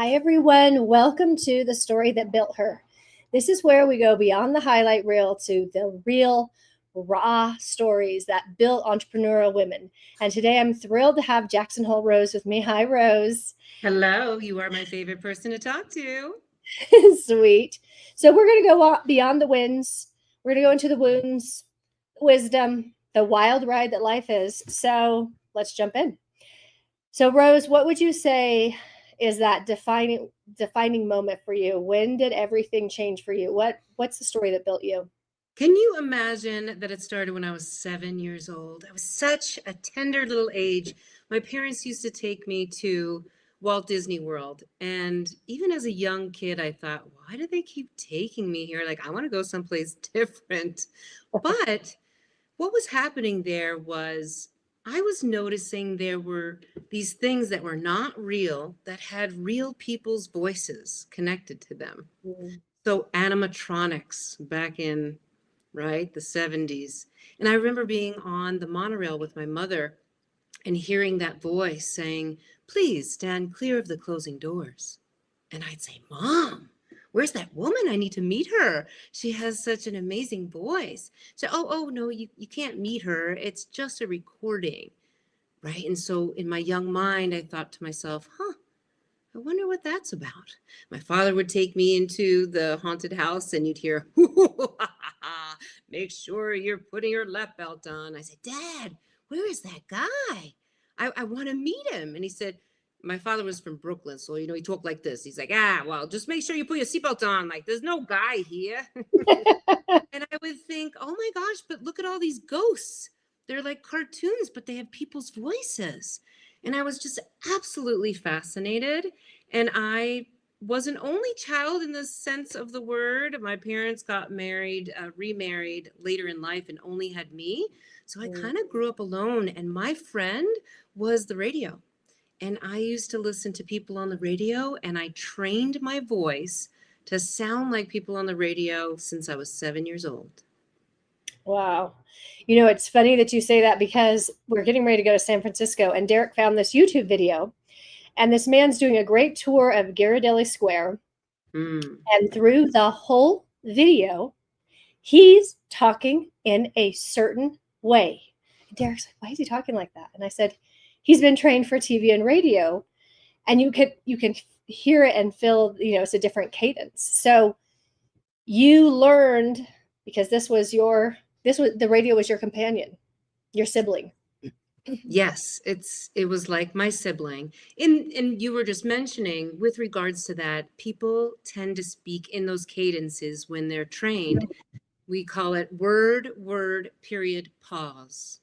Hi, everyone. Welcome to The Story That Built Her. This is where we go beyond the highlight reel to the real, raw stories that built entrepreneurial women. And today I'm thrilled to have Jackson Hole Rose with me. Hi, Rose. Hello, you are my favorite person to talk to. Sweet. So we're going to go beyond the wins. We're going to go into the wounds, wisdom, the wild ride that life is. So let's jump in. So, Rose, what would you say is that defining moment for you? When did everything change for you? What's the story that built you? Can you imagine that it started when I was 7 years old? I was such a tender little age. My parents used to take me to Walt Disney World. And even as a young kid, I thought, why do they keep taking me here? Like, I want to go someplace different. But what was happening there was I was noticing there were these things that were not real that had real people's voices connected to them. Mm. So animatronics back in, right, the 70s. And I remember being on the monorail with my mother and hearing that voice saying, "Please stand clear of the closing doors." And I'd say, "Mom, where's that woman? I need to meet her. She has such an amazing voice." So, oh, no, you can't meet her. It's just a recording, right? And so in my young mind, I thought to myself, I wonder what that's about. My father would take me into the haunted house and you'd hear, "Make sure you're putting your lap belt on." I said, "Dad, where is that guy? I want to meet him." And he said, my father was from Brooklyn. So, he talked like this. He's like, well, just make sure you put your seatbelt on. Like, there's no guy here. And I would think, oh my gosh, but look at all these ghosts. They're like cartoons, but they have people's voices. And I was just absolutely fascinated. And I was an only child in the sense of the word. My parents got married, remarried later in life, and only had me. So I kind of grew up alone. And my friend was the radio. And I used to listen to people on the radio, and I trained my voice to sound like people on the radio since I was 7 years old. Wow. It's funny that you say that because we're getting ready to go to San Francisco, and Derek found this YouTube video, and this man's doing a great tour of Ghirardelli Square. Mm. And through the whole video, he's talking in a certain way. And Derek's like, why is he talking like that? And I said, he's been trained for TV and radio, and you can hear it and feel, it's a different cadence. So you learned because the radio was your companion, your sibling. Yes, it was like my sibling. And you were just mentioning with regards to that, people tend to speak in those cadences when they're trained. We call it word, word, period, pause.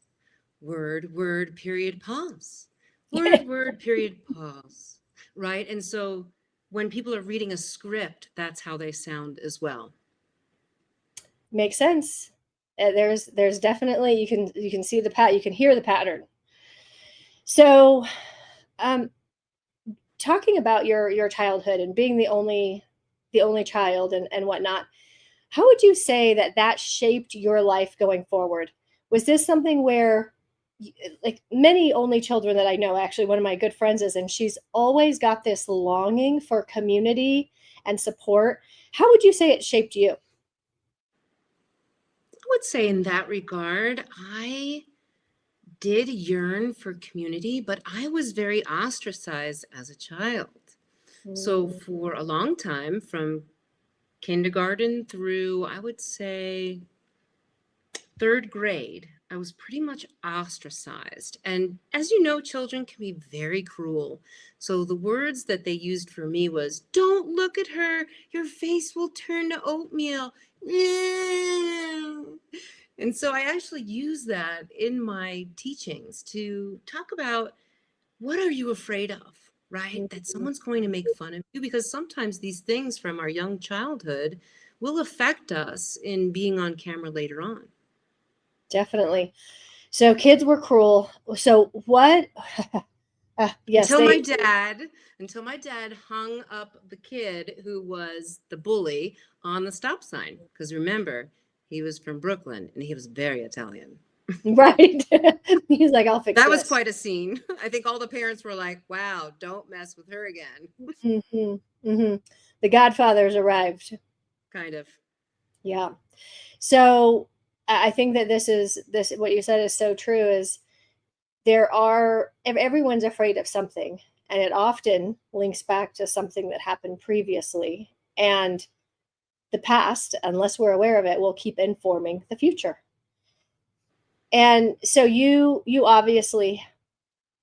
Word, period, pause. Word, period, pause. Right? And so when people are reading a script, that's how they sound as well. Makes sense. There's definitely you can see you can hear the pattern. So, um, talking about your childhood and being the only child and whatnot, how would you say that shaped your life going forward? Was this something where, like many only children that I know, actually, one of my good friends is, and she's always got this longing for community and support. How would you say it shaped you? I would say in that regard, I did yearn for community, but I was very ostracized as a child. So Mm. for a long time, from kindergarten through, I would say, third grade, I was pretty much ostracized. And as you know, children can be very cruel. So the words that they used for me was, "Don't look at her. Your face will turn to oatmeal." And so I actually use that in my teachings to talk about what are you afraid of, right? That someone's going to make fun of you, because sometimes these things from our young childhood will affect us in being on camera later on. Definitely. So kids were cruel. So what? Yes, Until they. my dad, until my dad hung up the kid who was the bully on the stop sign. Because remember, he was from Brooklyn and he was very Italian. Right. He's like, I'll fix That was this. quite a scene. I think all the parents were like, wow, don't mess with her again. Hmm. Hmm. The Godfather's arrived. Kind of. Yeah. So I think that this what you said is so true. Is everyone's afraid of something, and it often links back to something that happened previously, and the past, unless we're aware of it, will keep informing the future. And so you obviously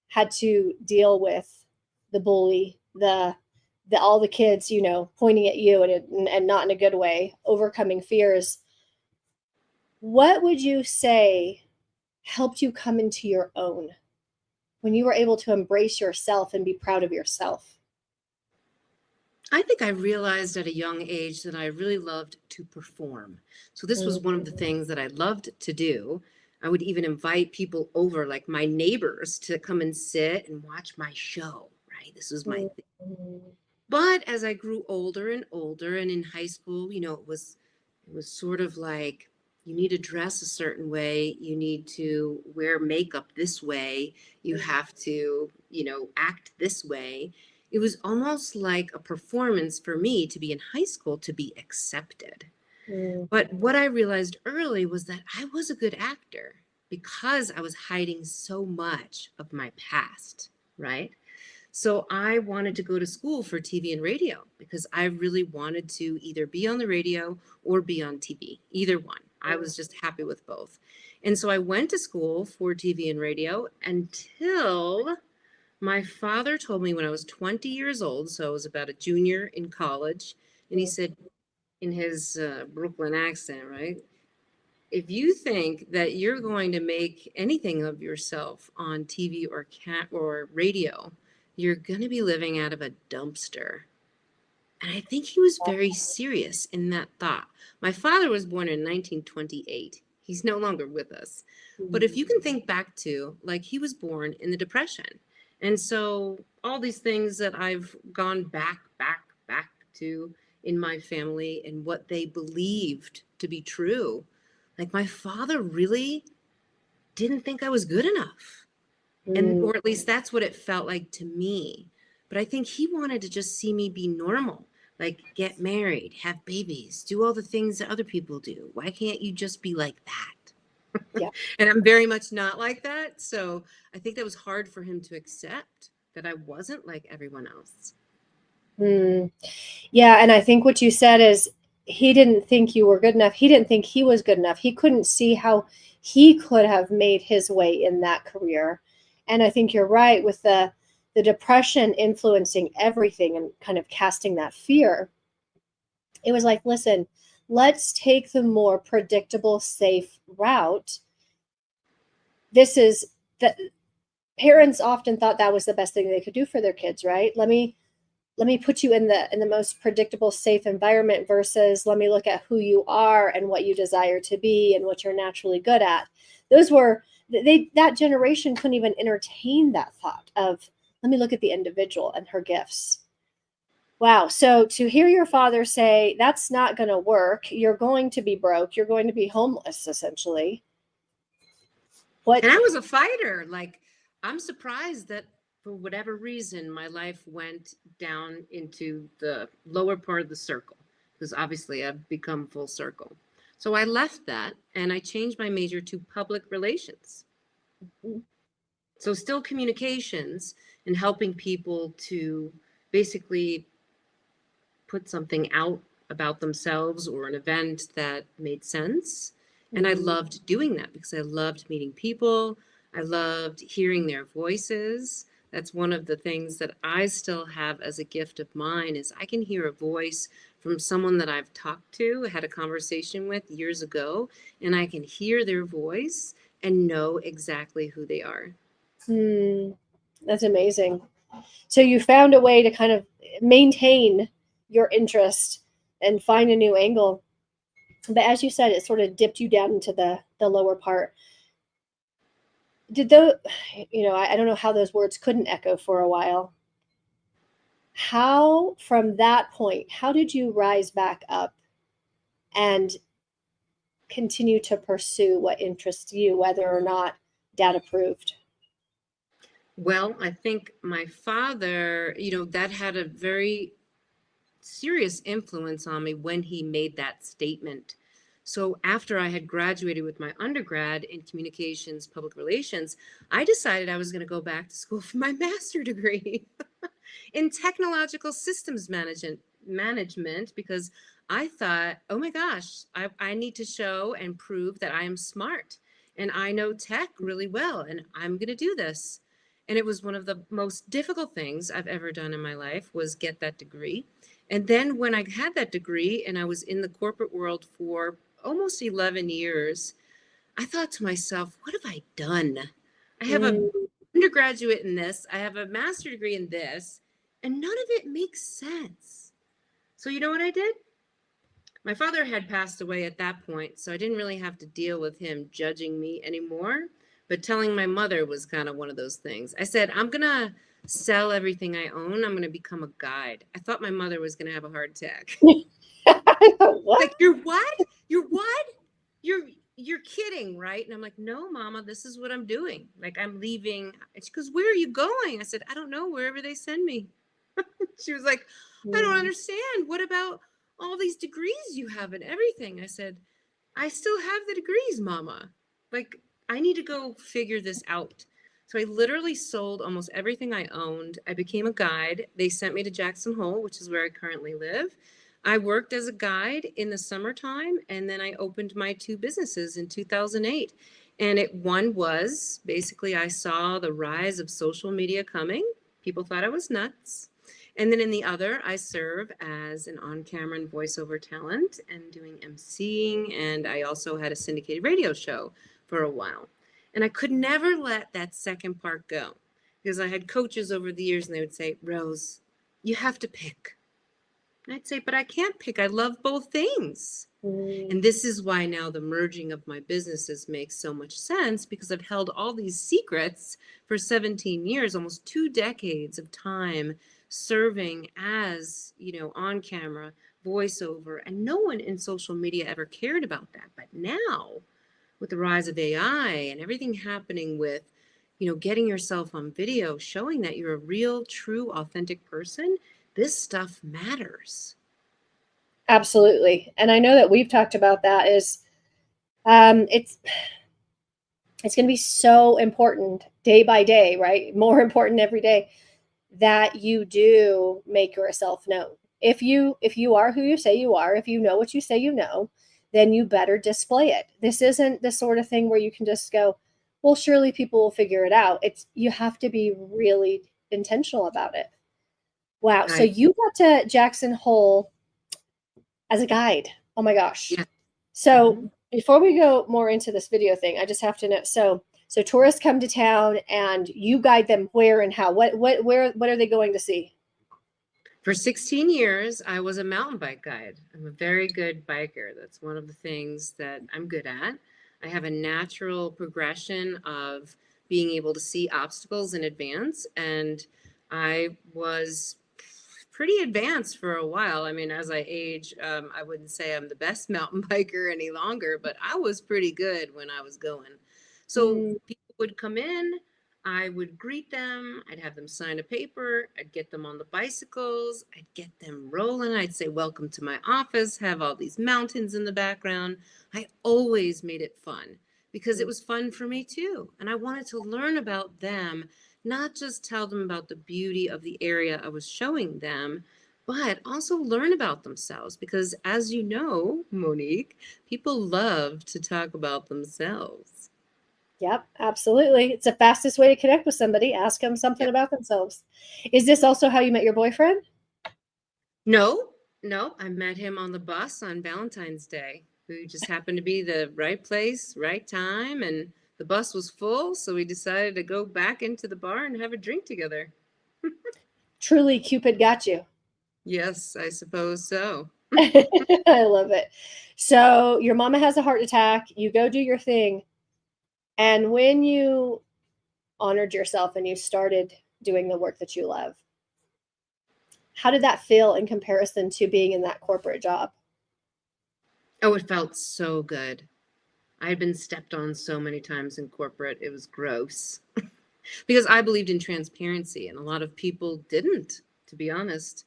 had to deal with the bully, the all the kids, pointing at you, and not in a good way, overcoming fears. What would you say helped you come into your own when you were able to embrace yourself and be proud of yourself? I think I realized at a young age that I really loved to perform. So this was one of the Mhm. things that I loved to do. I would even invite people over, like my neighbors, to come and sit and watch my show, right? This was my thing. Mhm. But as I grew older and older and in high school, it was sort of like you need to dress a certain way, you need to wear makeup this way, you have to, act this way. It was almost like a performance for me to be in high school to be accepted. Mhm. But what I realized early was that I was a good actor because I was hiding so much of my past, right? So I wanted to go to school for TV and radio because I really wanted to either be on the radio or be on TV, either one. I was just happy with both. And so I went to school for TV and radio until my father told me when I was 20 years old, so I was about a junior in college, and he said in his Brooklyn accent, right? If you think that you're going to make anything of yourself on TV or cat or radio, you're going to be living out of a dumpster. And I think he was very serious in that thought. My father was born in 1928. He's no longer with us. But if you can think back to, like, he was born in the Depression. And so all these things that I've gone back to in my family and what they believed to be true, like my father really didn't think I was good enough. And Mhm. or at least that's what it felt like to me. But I think he wanted to just see me be normal, like get married, have babies, do all the things that other people do. Why can't you just be like that? Yeah. And I'm very much not like that. So I think that was hard for him to accept that I wasn't like everyone else. Mm. Yeah, and I think what you said is he didn't think you were good enough. He didn't think he was good enough. He couldn't see how he could have made his way in that career. And I think you're right with the depression influencing everything and kind of casting that fear. It was like, listen, let's take the more predictable, safe route. This is that parents often thought that was the best thing they could do for their kids, right? Let me put you in the most predictable, safe environment versus let me look at who you are and what you desire to be and what you're naturally good at. Those were that generation couldn't even entertain that thought of let me look at the individual and her gifts. Wow. So to hear your father say that's not going to work, you're going to be broke, you're going to be homeless essentially. What And I was a fighter. Like, I'm surprised that for whatever reason, my life went down into the lower part of the circle, because obviously I've become full circle. So I left that and I changed my major to public relations. So, still communications and helping people to basically put something out about themselves or an event that made sense. And I Mhm. loved doing that because I loved meeting people. I loved hearing their voices. That's one of the things that I still have as a gift of mine is I can hear a voice from someone that I've talked to, had a conversation with years ago, and I can hear their voice and know exactly who they are. Hmm. That's amazing. So you found a way to kind of maintain your interest and find a new angle. But as you said, it sort of dipped you down into the lower part. Did those, I don't know how those words couldn't echo for a while. How, from that point, how did you rise back up and continue to pursue what interests you, whether or not dad approved? Well, I think my father, that had a very serious influence on me when he made that statement. So after I had graduated with my undergrad in communications, public relations, I decided I was going to go back to school for my master degree in technological systems management because I thought, oh my gosh, I need to show and prove that I am smart and I know tech really well and I'm going to do this. And it was one of the most difficult things I've ever done in my life was get that degree. And then when I had that degree and I was in the corporate world for almost 11 years, I thought to myself, what have I done? I have a Mm, undergraduate in this, I have a master degree in this, and none of it makes sense. So you know what I did? My father had passed away at that point, so I didn't really have to deal with him judging me anymore. But telling my mother was kind of one of those things. I said, I'm going to sell everything I own. I'm going to become a guide. I thought my mother was going to have a heart attack. what? Like, you're what? You're what? You're kidding, right? And I'm like, no, mama, this is what I'm doing. Like, I'm leaving. And she goes, where are you going? I said, I don't know, wherever they send me. She was like, I don't Mm, understand. What about all these degrees you have and everything? I said, I still have the degrees, mama. Like, I need to go figure this out. So I literally sold almost everything I owned. I became a guide. They sent me to Jackson Hole, which is where I currently live. I worked as a guide in the summertime, and then I opened my two businesses in 2008. And one was basically I saw the rise of social media coming. People thought I was nuts. And then in the other, I serve as an on-camera and voiceover talent and doing emceeing. And I also had a syndicated radio show for a while. And I could never let that second part go because I had coaches over the years and they would say, Rose, you have to pick. And I'd say, but I can't pick. I love both things. mm, And this is why now the merging of my businesses makes so much sense because I've held all these secrets for 17 years, almost 2 decades of time serving as, on camera, voiceover, and no one in social media ever cared about that. But now, with the rise of AI and everything happening with, getting yourself on video, showing that you're a real, true, authentic person, this stuff matters. absolutely. And I know that we've talked about that is um, it's it's going to be so important day by day, right? More important every day that you do make yourself known. If you are who you say you are, if you know what you say you know, then you better display it. This isn't the sort of thing where you can just go, well, surely people will figure it out. It's you have to be really intentional about it. Wow. So I, you got to Jackson Hole as a guide. Oh my gosh. yeah. So Mhm. before we go more into this video thing, I just have to know. So tourists come to town and you guide them where and how. What are they going to see? For 16 years, I was a mountain bike guide. I'm a very good biker. That's one of the things that I'm good at. I have a natural progression of being able to see obstacles in advance. And I was pretty advanced for a while. I mean, as I age, I wouldn't say I'm the best mountain biker any longer, but I was pretty good when I was going. So Mm, people would come in, I would greet them. I'd have them sign a paper. I'd get them on the bicycles. I'd get them rolling. I'd say, welcome to my office, have all these mountains in the background. I always made it fun because it was fun for me too. And I wanted to learn about them, not just tell them about the beauty of the area I was showing them, but also learn about themselves. Because as you know, Monique, people love to talk about themselves. yep, absolutely. It's the fastest way to connect with somebody. Ask them something Yep. about themselves. Is this also how you met your boyfriend? No, no, I met him on the bus on Valentine's Day. We just happened to be the right place, right time, and the bus was full, so we decided to go back into the bar and have a drink together. Truly, Cupid got you. Yes, I suppose so. I love it. So your mama has a heart attack. You go do your thing. And when you honored yourself and you started doing the work that you love, how did that feel in comparison to being in that corporate job? Oh, it felt so good. I had been stepped on so many times in corporate. It was gross because I believed in transparency and a lot of people didn't, to be honest.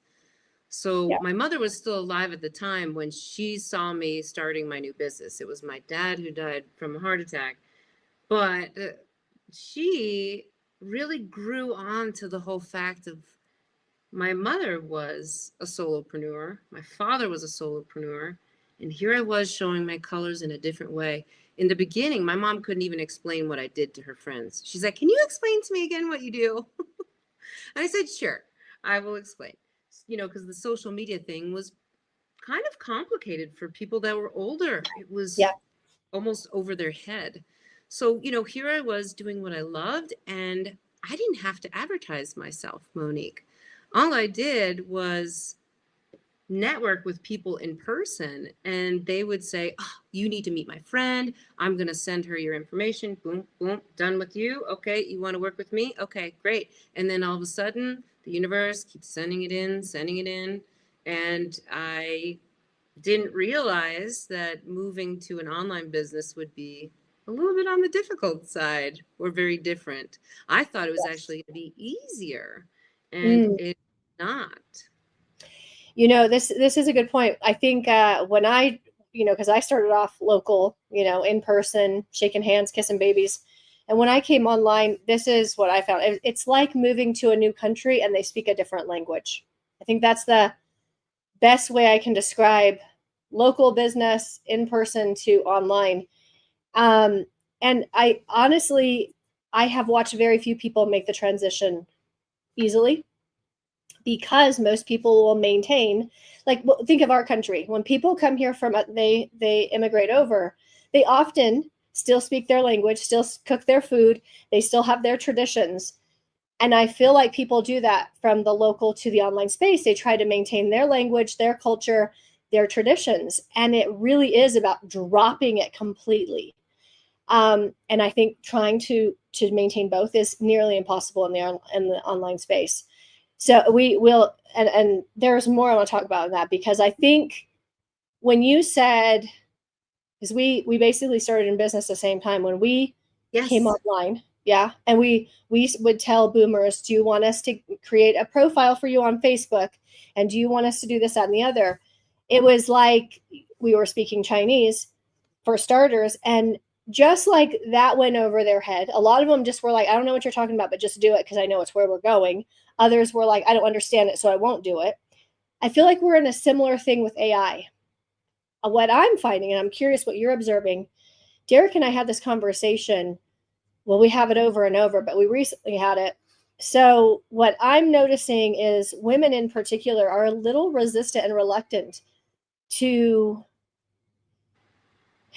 So Yeah. my mother was still alive at the time when she saw me starting my new business. It was my dad who died from a heart attack, but she really grew on to the whole fact of my mother was a solopreneur, my father was a solopreneur, and here I was showing my colors in a different way. In the beginning, my mom couldn't even explain what I did to her friends. She's like, "Can you explain to me again what you do?" And I said, "Sure, I will explain." Because the social media thing was kind of complicated for people that were older. It was Yeah. almost over their head. So, here I was doing what I loved, and I didn't have to advertise myself, Monique. All I did was network with people in person, and they would say, "Oh, you need to meet my friend. I'm going to send her your information. Boom, boom, done with you. Okay, you want to work with me? Okay, great." And then all of a sudden, the universe keeps sending it in, sending it in. And I didn't realize that moving to an online business would be a little bit on the difficult side or very different. I thought it was Yes. actually going to be easier, and Mm. it's not. This is a good point. I think when I, because I started off local, in person, shaking hands, kissing babies. And when I came online, this is what I found. It's like moving to a new country and they speak a different language. I think that's the best way I can describe local business in person to online. Um, and I honestly, I have watched very few people make the transition easily because most people will maintain, like, think of our country. When people come here from they immigrate over, they often still speak their language, still cook their food, they still have their traditions. And I feel like people do that from the local to the online space. They try to maintain their language, their culture, their traditions, and it really is about dropping it completely. And I think trying to maintain both is nearly impossible in the online space. So we will, and there's more I want to talk about in that, because I think when you said, because we basically started in business the same time when we came Yes. online, yeah, and we would tell boomers, do you want us to create a profile for you on Facebook, and do you want us to do this, that, and the other? It was like we were speaking Chinese for starters, and just like that went over their head. A lot of them just were like, I don't know what you're talking about, but just do it because I know it's where we're going. Others were like, I don't understand it, so I won't do it. I feel like we're in a similar thing with AI. What I'm finding, and I'm curious what you're observing, Derek and I had this conversation. Well, we have it over and over, but we recently had it. So, what I'm noticing is women in particular are a little resistant and reluctant to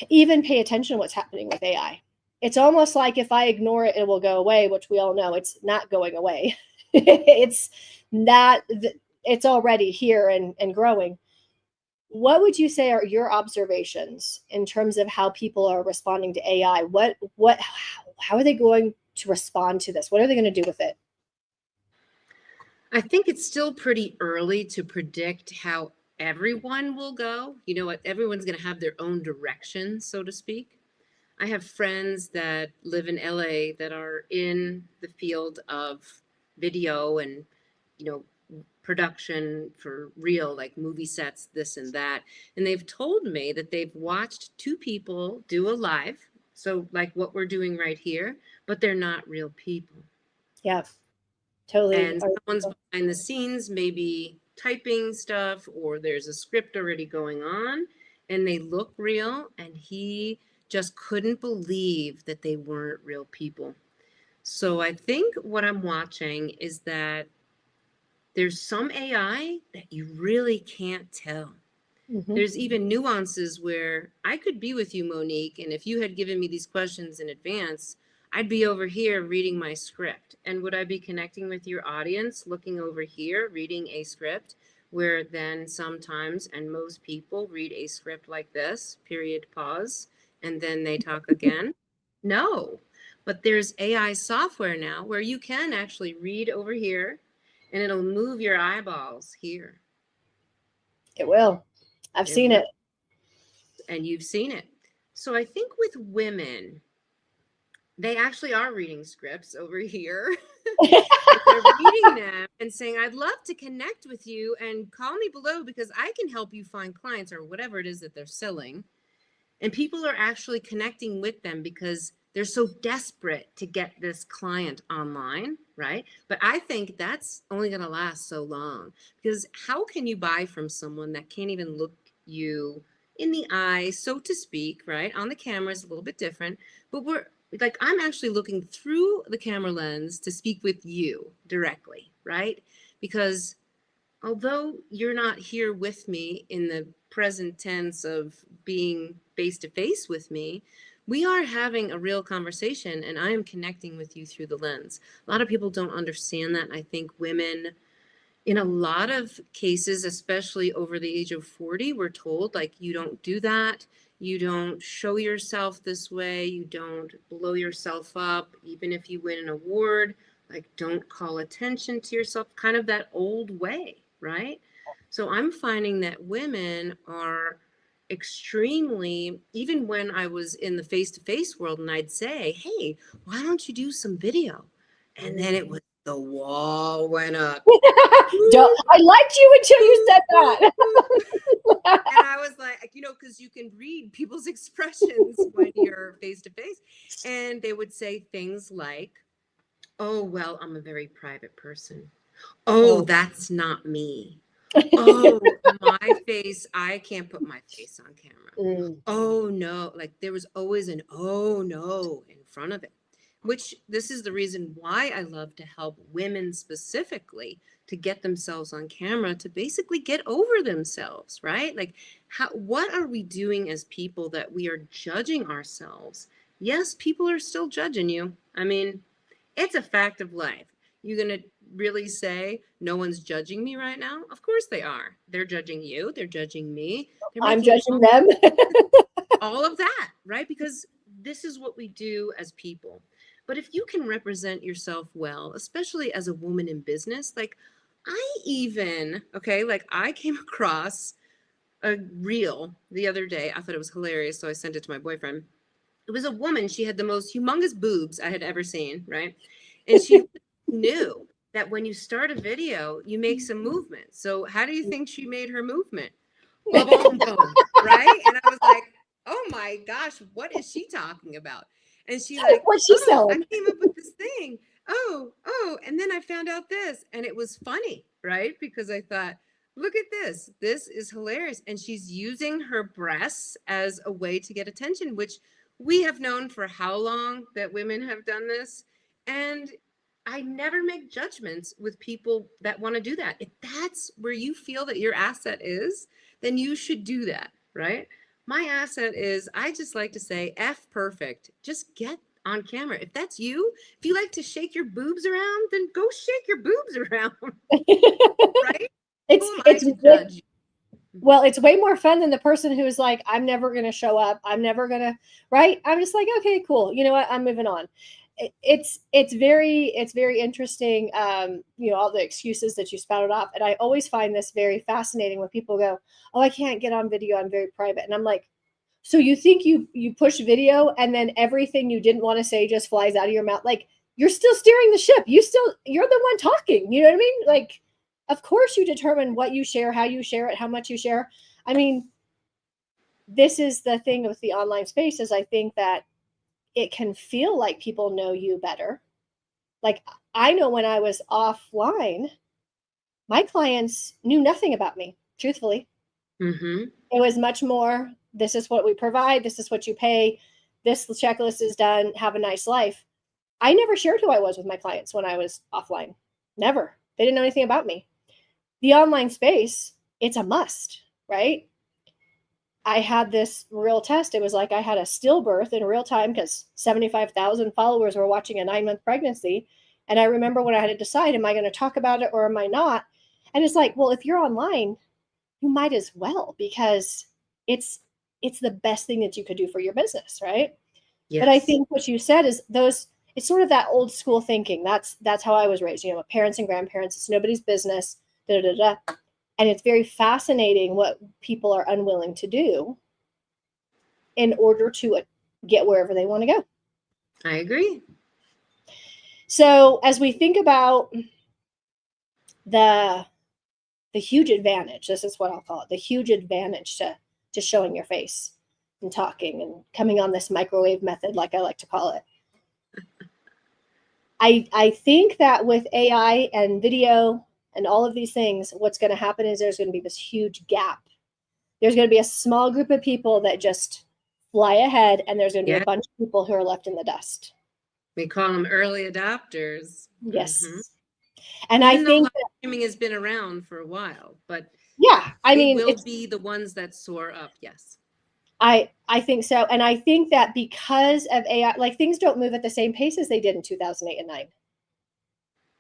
even pay attention to what's happening with AI. It's almost like if I ignore it, it will go away, which we all know it's not going away. It's not, it's already here and growing. What would you say are your observations in terms of how people are responding to AI? How are they going to respond to this? What are they going to do with it? I think it's still pretty early to predict how everyone will go. You know what? Everyone's going to have their own direction, so to speak. I have friends that live in LA that are in the field of video and, you know, production for real, like movie sets, this and that. And they've told me that they've watched two people do a live, so like what we're doing right here, but they're not real people. Yeah, totally. And someone's behind the scenes, maybe typing stuff, or there's a script already going on, and they look real. And he just couldn't believe that they weren't real people. So I think what I'm watching is that there's some AI that you really can't tell. Mm-hmm. There's even nuances where I could be with you, Monique, and if you had given me these questions in advance, I'd be over here reading my script. And would I be connecting with your audience, looking over here, reading a script, where then sometimes, and most people read a script like this, period, pause, and then they talk again? No. But there's AI software now where you can actually read over here and it'll move your eyeballs here. It will. I've It seen will. it. And you've seen it. So I think with women, they actually are reading scripts over here. And they're reading them and saying, I'd love to connect with you and call me below because I can help you find clients or whatever it is that they're selling. And people are actually connecting with them because they're so desperate to get this client online, right? But I think that's only going to last so long, because how can you buy from someone that can't even look you in the eye, so to speak, right? On the camera is a little bit different, but we're like, I'm actually looking through the camera lens to speak with you directly, right? Because although you're not here with me in the present tense of being face to face with me, we are having a real conversation and I am connecting with you through the lens. A lot of people don't understand that. I think women, in a lot of cases, especially over the age of 40, we're told, like, you don't do that. You don't show yourself this way. You don't blow yourself up, even if you win an award. Like, don't call attention to yourself, kind of that old way, right? So I'm finding that women are extremely, even when I was in the face to face world and I'd say, hey, why don't you do some video? And then it was the wall went up. I liked you until you said that. And I was like, because you can read people's expressions when you're face to face. And they would say things like, oh, well, I'm a very private person. Oh, that's not me. Oh, my face, I can't put my face on camera. Oh, no. Like, there was always an oh, no in front of it, which this is the reason why I love to help women specifically to get themselves on camera, to basically get over themselves, right? Like, what are we doing as people that we are judging ourselves? Yes, people are still judging you. I mean, it's a fact of life. You're going to really say no one's judging me right now? Of course they are. They're judging you. They're judging me. They're I'm making judging them. all of that, right? Because this is what we do as people. But if you can represent yourself well, especially as a woman in business, like I came across a reel the other day. I thought it was hilarious, so I sent it to my boyfriend. It was a woman. She had the most humongous boobs I had ever seen, right? And she knew that when you start a video, you make some movement. So how do you think she made her movement? Boom, boom, boom, right? And I was like, oh my gosh, what is she talking about? And she like, What's she oh, I selling? came up with this thing. Oh, and then I found out this. And it was funny, right? Because I thought, look at this. This is hilarious. And she's using her breasts as a way to get attention, which we have known for how long that women have done this. And I never make judgments with people that want to do that. If that's where you feel that your asset is, then you should do that, right? My asset is, I just like to say, F perfect. Just get on camera. If that's you, if you like to shake your boobs around, then go shake your boobs around, right? Who am I to judge you? Well, it's way more fun than the person who's like, I'm never going to show up. I'm never going to, right? I'm just like, okay, cool. You know what? I'm moving on. It's very interesting. All the excuses that you spouted off. And I always find this very fascinating when people go, oh, I can't get on video. I'm very private. And I'm like, so you think you push video and then everything you didn't want to say just flies out of your mouth? Like, you're still steering the ship. You're the one talking. You know what I mean? Like, of course you determine what you share, how you share it, how much you share. I mean, this is the thing with the online space, is I think that it can feel like people know you better. Like, I know when I was offline, my clients knew nothing about me, truthfully. Mm-hmm. It was much more, this is what we provide, this is what you pay, this checklist is done, have a nice life. I never shared who I was with my clients when I was offline. Never. They didn't know anything about me. The online space, it's a must, right? I had this real test. It was like I had a stillbirth in real time because 75,000 followers were watching a 9-month pregnancy. And I remember when I had to decide, am I going to talk about it or am I not? And it's like, well, if you're online, you might as well, because it's the best thing that you could do for your business, right? Yes. But I think what you said is it's sort of that old school thinking. That's how I was raised. Parents and grandparents, it's nobody's business. Da, da, da. And it's very fascinating what people are unwilling to do in order to get wherever they want to go. I agree. So as we think about the huge advantage, this is what I'll call it, the huge advantage to showing your face and talking and coming on this microwave method, like I like to call it. I think that with AI and video and all of these things, what's going to happen is there's going to be this huge gap. There's going to be a small group of people that just fly ahead, and there's going to be a bunch of people who are left in the dust. We call them early adopters. Yes. Mm-hmm. And even I though think live streaming has been around for a while, but yeah, I mean, will be the ones that soar up. Yes. I think so. And I think that because of AI, like things don't move at the same pace as they did in 2008 and 9.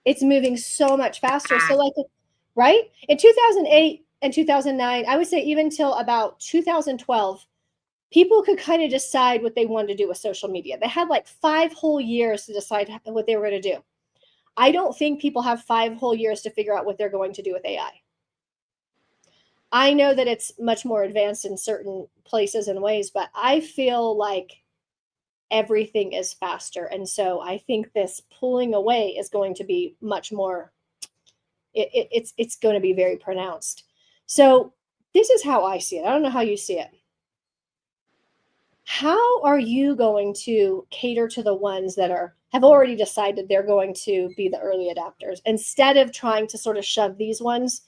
It's moving so much faster. So like, right? In 2008 and 2009, I would say even till about 2012, people could kind of decide what they wanted to do with social media. They had like 5 whole years to decide what they were going to do. I don't think people have 5 whole years to figure out what they're going to do with AI. I know that it's much more advanced in certain places and ways, but I feel like everything is faster. And so I think this pulling away is going to be much more, it's going to be very pronounced. So this is how I see it. I don't know how you see it. How are you going to cater to the ones that have already decided they're going to be the early adopters instead of trying to sort of shove these ones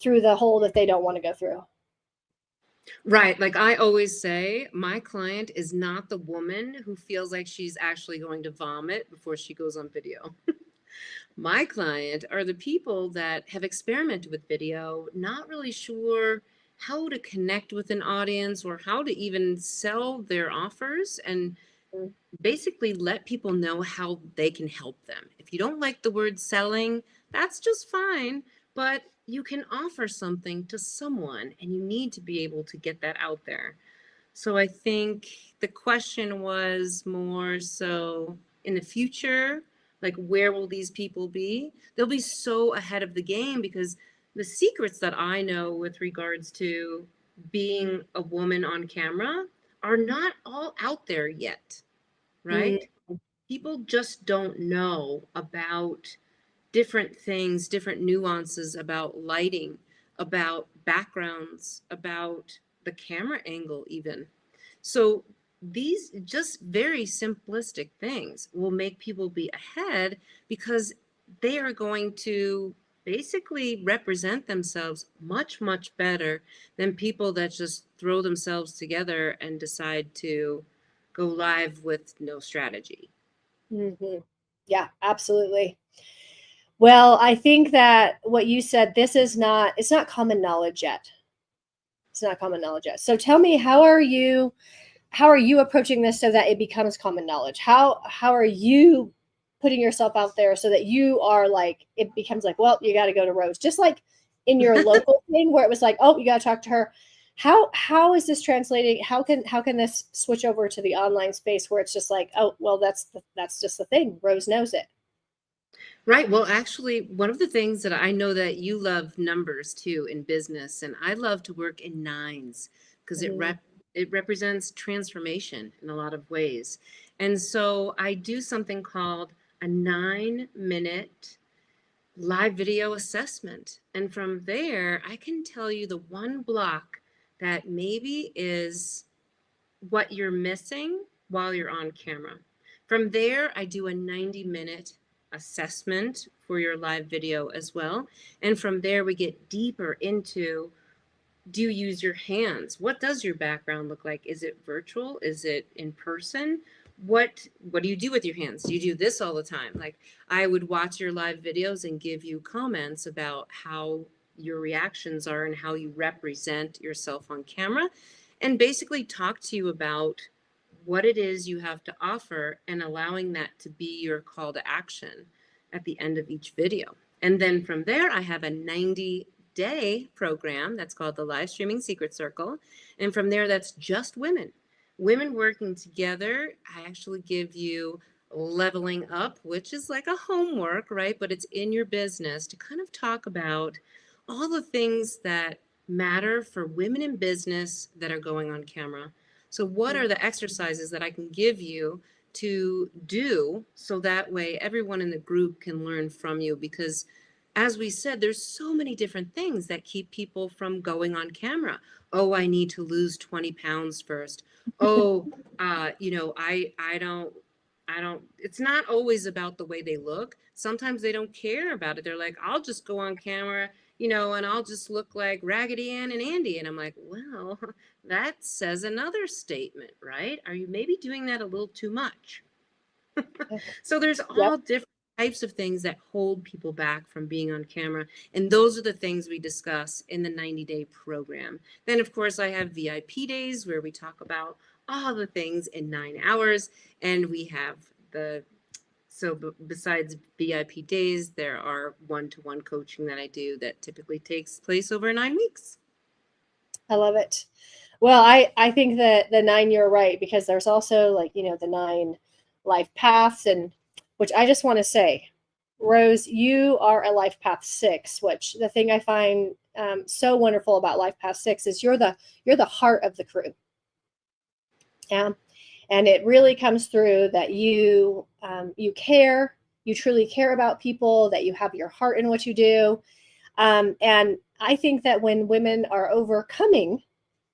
through the hole that they don't want to go through? Right. Like I always say, my client is not the woman who feels like she's actually going to vomit before she goes on video. My client are the people that have experimented with video, not really sure how to connect with an audience or how to even sell their offers, and basically let people know how they can help them. If you don't like the word selling, that's just fine, but you can offer something to someone and you need to be able to get that out there. So I think the question was more so in the future, like where will these people be? They'll be so ahead of the game because the secrets that I know with regards to being a woman on camera are not all out there yet, right? People just don't know about different things, different nuances about lighting, about backgrounds, about the camera angle, even. So these just very simplistic things will make people be ahead because they are going to basically represent themselves much, much better than people that just throw themselves together and decide to go live with no strategy. Mm-hmm. Yeah, absolutely. Well, I think that what you said, it's not common knowledge yet. It's not common knowledge yet. So tell me, how are you approaching this so that it becomes common knowledge? How are you putting yourself out there so that you are like, it becomes like, well, you got to go to Rose, just like in your local thing where it was like, oh, you got to talk to her. How is this translating? How can this switch over to the online space where it's just like, oh, well, that's just the thing. Rose knows it. Right. Well, actually, one of the things that I know that you love numbers too in business, and I love to work in nines because it represents transformation in a lot of ways. And so I do something called a 9-minute live video assessment. And from there, I can tell you the one block that maybe is what you're missing while you're on camera. From there, I do a 90-minute assessment for your live video as well. And from there, we get deeper into, do you use your hands? What does your background look like? Is it virtual? Is it in person? What do you do with your hands? Do you do this all the time? Like I would watch your live videos and give you comments about how your reactions are and how you represent yourself on camera, and basically talk to you about what it is you have to offer and allowing that to be your call to action at the end of each video. And then from there, I have a 90-day program that's called the Live Streaming Secret Circle. And from there, that's just women working together. I actually give you leveling up, which is like a homework, right? But it's in your business to kind of talk about all the things that matter for women in business that are going on camera. So what are the exercises that I can give you to do so that way everyone in the group can learn from you? Because as we said, there's so many different things that keep people from going on camera. Oh, I need to lose 20 pounds first. Oh, I don't, it's not always about the way they look. Sometimes they don't care about it. They're like, I'll just go on camera, and I'll just look like Raggedy Ann and Andy. And I'm like, well, that says another statement, right? Are you maybe doing that a little too much? So there's Yep. all different types of things that hold people back from being on camera. And those are the things we discuss in the 90-day program. Then, of course, I have VIP days where we talk about all the things in 9 hours. And we have besides VIP days, there are one-to-one coaching that I do that typically takes place over 9 weeks. I love it. Well, I think that the 9, you're right, because there's also, like, the 9 life paths, and which I just want to say, Rose, you are a life path 6, which the thing I find so wonderful about life path 6 is you're the heart of the crew. Yeah. And it really comes through that you care, you truly care about people, that you have your heart in what you do. And I think that when women are overcoming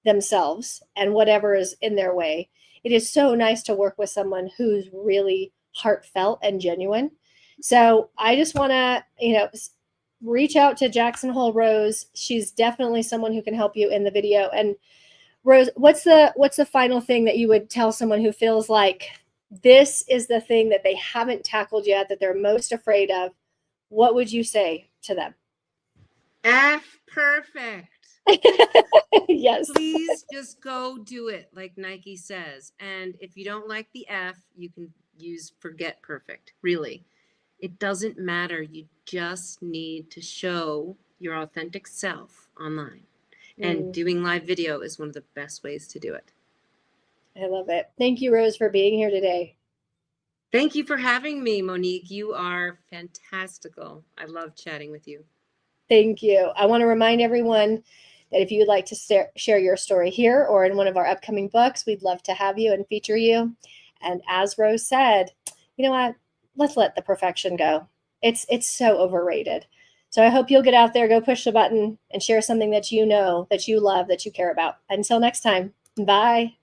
themselves and whatever is in their way, it is so nice to work with someone who's really heartfelt and genuine. So I just want to, reach out to Jackson Hole Rose. She's definitely someone who can help you in the video. And Rose, what's the final thing that you would tell someone who feels like this is the thing that they haven't tackled yet, that they're most afraid of? What would you say to them? F perfect. Yes. Please just go do it like Nike says. And if you don't like the F, you can use forget perfect. Really. It doesn't matter. You just need to show your authentic self online. And doing live video is one of the best ways to do it. I love it. Thank you, Rose, for being here today. Thank you for having me, Monique. You are fantastical. I love chatting with you. Thank you. I want to remind everyone that if you would like to share your story here or in one of our upcoming books, we'd love to have you and feature you. And as Rose said, you know what? Let's let the perfection go. It's so overrated. So I hope you'll get out there, go push the button, and share something that you know, that you love, that you care about. Until next time, bye.